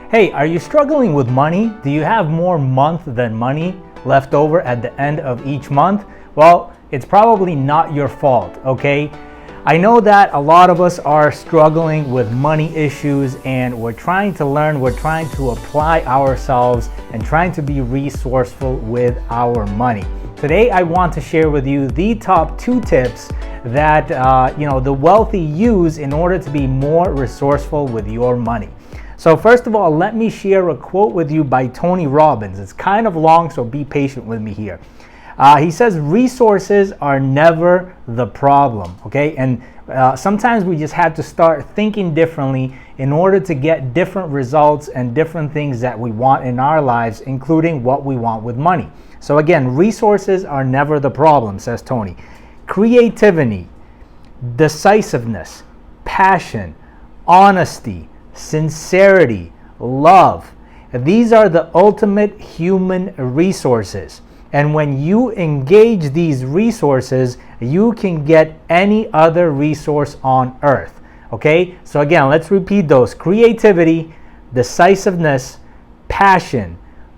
Hey, are you struggling with money? Do you have more month than money left over at the end of each month? Well, it's probably not your fault, okay? I know that a lot of us are struggling with money issues and we're trying to learn, we're trying to apply ourselves and trying to be resourceful with our money. Today, I want to share with you the top 2 tips that the wealthy use in order to be more resourceful with your money. So first of all, let me share a quote with you by Tony Robbins. It's kind of long, so be patient with me here. He says, resources are never the problem, okay? And sometimes we just have to start thinking differently in order to get different results and different things that we want in our lives, including what we want with money. So again, resources are never the problem, says Tony. Creativity, decisiveness, passion, honesty, sincerity, love. These are the ultimate human resources. And when you engage these resources, you can get any other resource on earth. Okay? So again, let's repeat those. Creativity, decisiveness, passion,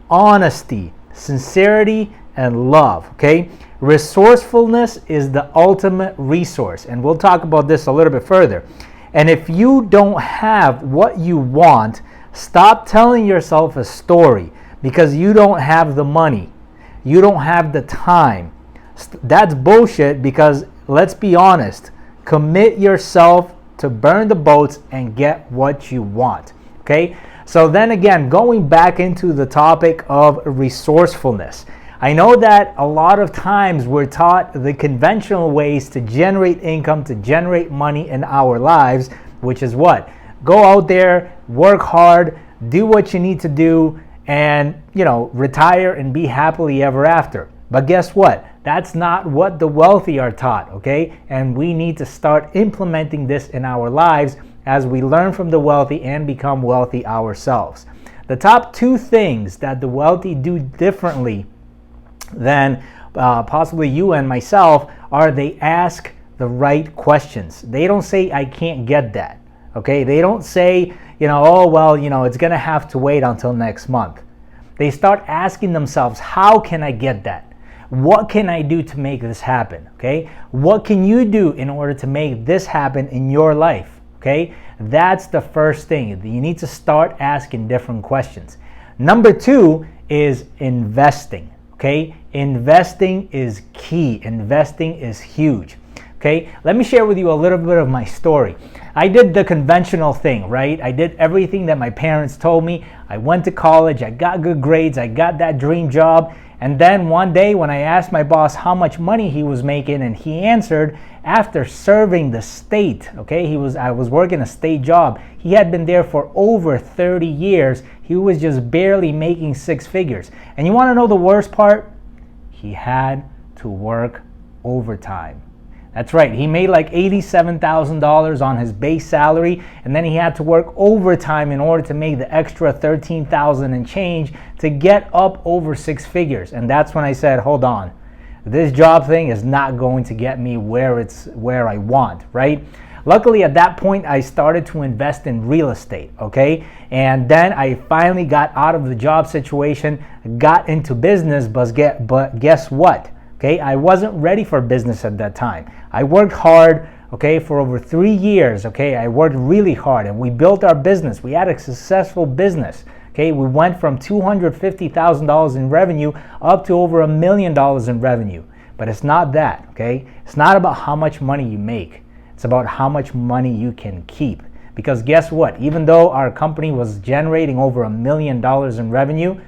honesty, sincerity, and love. Okay? Resourcefulness is the ultimate resource. And we'll talk about this a little bit further. And if you don't have what you want, stop telling yourself a story because you don't have the money. You don't have the time. That's bullshit because, let's be honest, commit yourself to burn the boats and get what you want. Okay? So then again, going back into the topic of resourcefulness. I know that a lot of times we're taught the conventional ways to generate income, to generate money in our lives, which is what? Go out there, work hard, do what you need to do, and, retire and be happily ever after. But guess what? That's not what the wealthy are taught, okay? And we need to start implementing this in our lives as we learn from the wealthy and become wealthy ourselves. The top 2 things that the wealthy do differently than possibly you and myself are they ask the right questions. They don't say, I can't get that, okay? They don't say, it's going to have to wait until next month. They start asking themselves, how can I get that? What can I do to make this happen, okay? What can you do in order to make this happen in your life, okay? That's the first thing. You need to start asking different questions. Number 2 is investing. Okay, investing is key. Investing is huge. Okay, let me share with you a little bit of my story. I did the conventional thing, right? I did everything that my parents told me. I went to college, I got good grades, I got that dream job. And then one day when I asked my boss how much money he was making, and he answered, after serving the state, okay, I was working a state job. He had been there for over 30 years. He was just barely making 6 figures. And you want to know the worst part? He had to work overtime. That's right. He made like $87,000 on his base salary, and then he had to work overtime in order to make the extra $13,000 and change to get up over 6 figures. And that's when I said, hold on. This job thing is not going to get me where I want, right? Luckily, at that point, I started to invest in real estate, okay? And then I finally got out of the job situation, got into business, but guess what? Okay, I wasn't ready for business at that time. I worked hard, okay, for over 3 years, okay? I worked really hard and we built our business. We had a successful business, okay? We went from $250,000 in revenue up to over $1 million in revenue. But it's not that, okay? It's not about how much money you make. It's about how much money you can keep. Because guess what? Even though our company was generating over $1 million in revenue,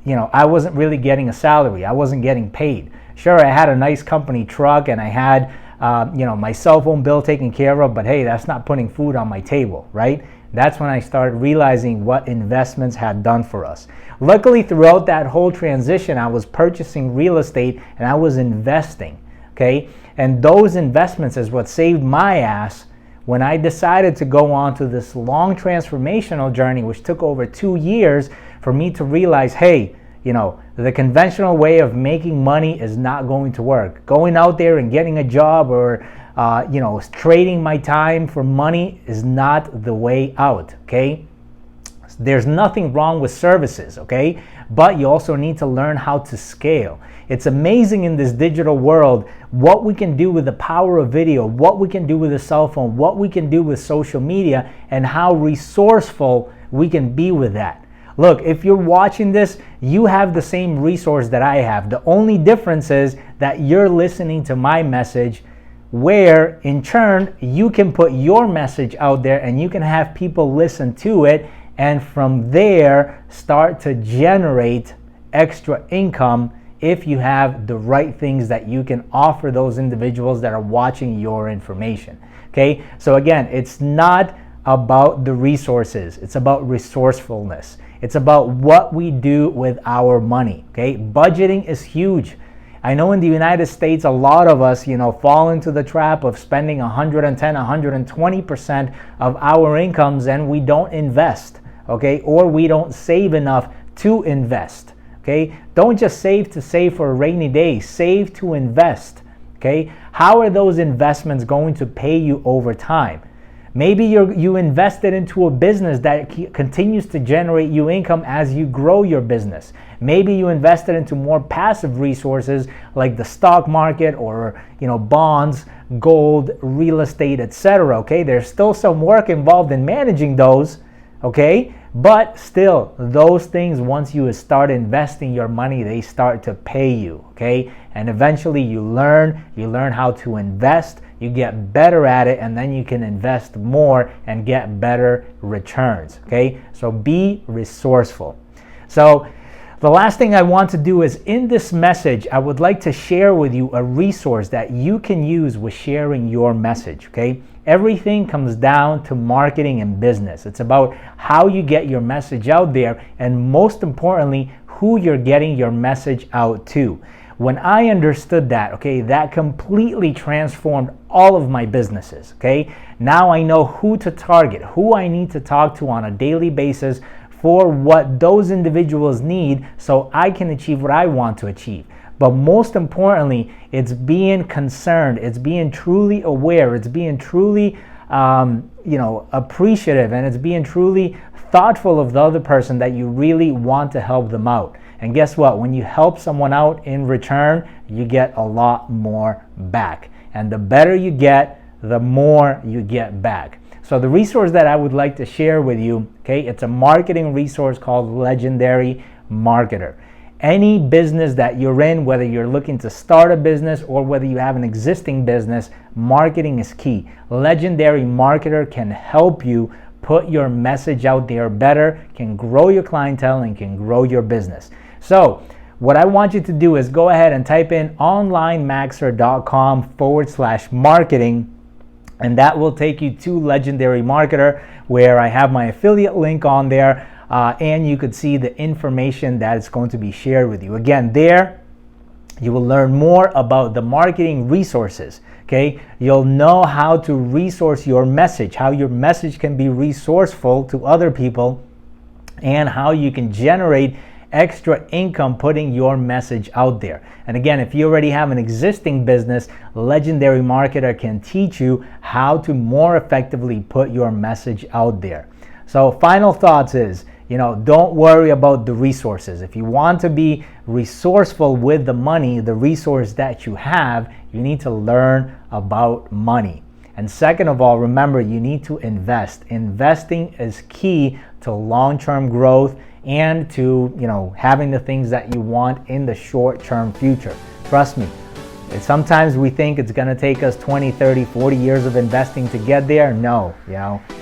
I wasn't really getting a salary. I wasn't getting paid. Sure, I had a nice company truck and I had, my cell phone bill taken care of, but hey, that's not putting food on my table, right? That's when I started realizing what investments had done for us. Luckily, throughout that whole transition, I was purchasing real estate and I was investing, okay? And those investments is what saved my ass when I decided to go on to this long transformational journey, which took over 2 years for me to realize, hey, the conventional way of making money is not going to work. Going out there and getting a job or, trading my time for money is not the way out, okay? There's nothing wrong with services, okay? But you also need to learn how to scale. It's amazing in this digital world what we can do with the power of video, what we can do with a cell phone, what we can do with social media, and how resourceful we can be with that. Look, if you're watching this, you have the same resource that I have. The only difference is that you're listening to my message, where in turn you can put your message out there and you can have people listen to it, and from there start to generate extra income if you have the right things that you can offer those individuals that are watching your information. Okay, so again, it's not about the resources, it's about resourcefulness. It's about what we do with our money. Okay, budgeting is huge. I know in the United States, a lot of us, fall into the trap of spending 110, 120% of our incomes, and we don't invest, okay? Or we don't save enough to invest, okay? Don't just save to save for a rainy day. Save to invest, okay? How are those investments going to pay you over time? Maybe you invested into a business that continues to generate you income as you grow your business. Maybe you invested into more passive resources like the stock market or bonds, gold, real estate, etc. Okay, there's still some work involved in managing those, okay? But still, those things, once you start investing your money, they start to pay you, okay? And eventually you learn how to invest, you get better at it, and then you can invest more and get better returns, okay? So be resourceful. So the last thing I want to do is, in this message, I would like to share with you a resource that you can use with sharing your message, okay? Everything comes down to marketing and business. It's about how you get your message out there, and most importantly, who you're getting your message out to. When I understood that, okay, that completely transformed all of my businesses, okay? Now I know who to target, who I need to talk to on a daily basis for what those individuals need so I can achieve what I want to achieve. But most importantly, it's being concerned, it's being truly aware, it's being truly appreciative, and it's being truly thoughtful of the other person that you really want to help them out. And guess what? When you help someone out in return, you get a lot more back. And the better you get, the more you get back. So the resource that I would like to share with you, okay, it's a marketing resource called Legendary Marketer. Any business that you're in, whether you're looking to start a business or whether you have an existing business, marketing is key. Legendary Marketer can help you put your message out there better, can grow your clientele, and can grow your business. So what I want you to do is go ahead and type in onlinemaxer.com/marketing, and that will take you to Legendary Marketer, where I have my affiliate link on there, and you could see the information that is going to be shared with you. Again, there you will learn more about the marketing resources, okay? You'll know how to resource your message, how your message can be resourceful to other people, and how you can generate extra income putting your message out there. And again, if you already have an existing business, Legendary Marketer can teach you how to more effectively put your message out there. So final thoughts is, don't worry about the resources. If you want to be resourceful with the money, the resource that you have, you need to learn about money. And second of all, remember, you need to invest. Investing is key to long-term growth and to, having the things that you want in the short-term future. Trust me, sometimes we think it's going to take us 20, 30, 40 years of investing to get there. No,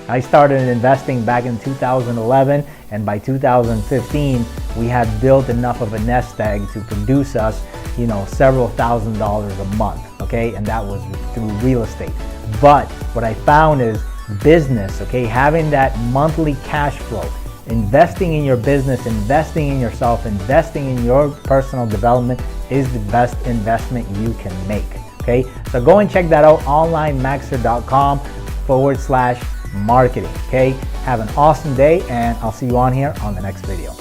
I started investing back in 2011, and by 2015, we had built enough of a nest egg to produce us, several $1,000s a month, okay? And that was through real estate. But what I found is business, okay, having that monthly cash flow, investing in your business, investing in yourself, investing in your personal development is the best investment you can make, okay? So go and check that out, onlinemaxer.com/marketing, okay? Have an awesome day, and I'll see you on here on the next video.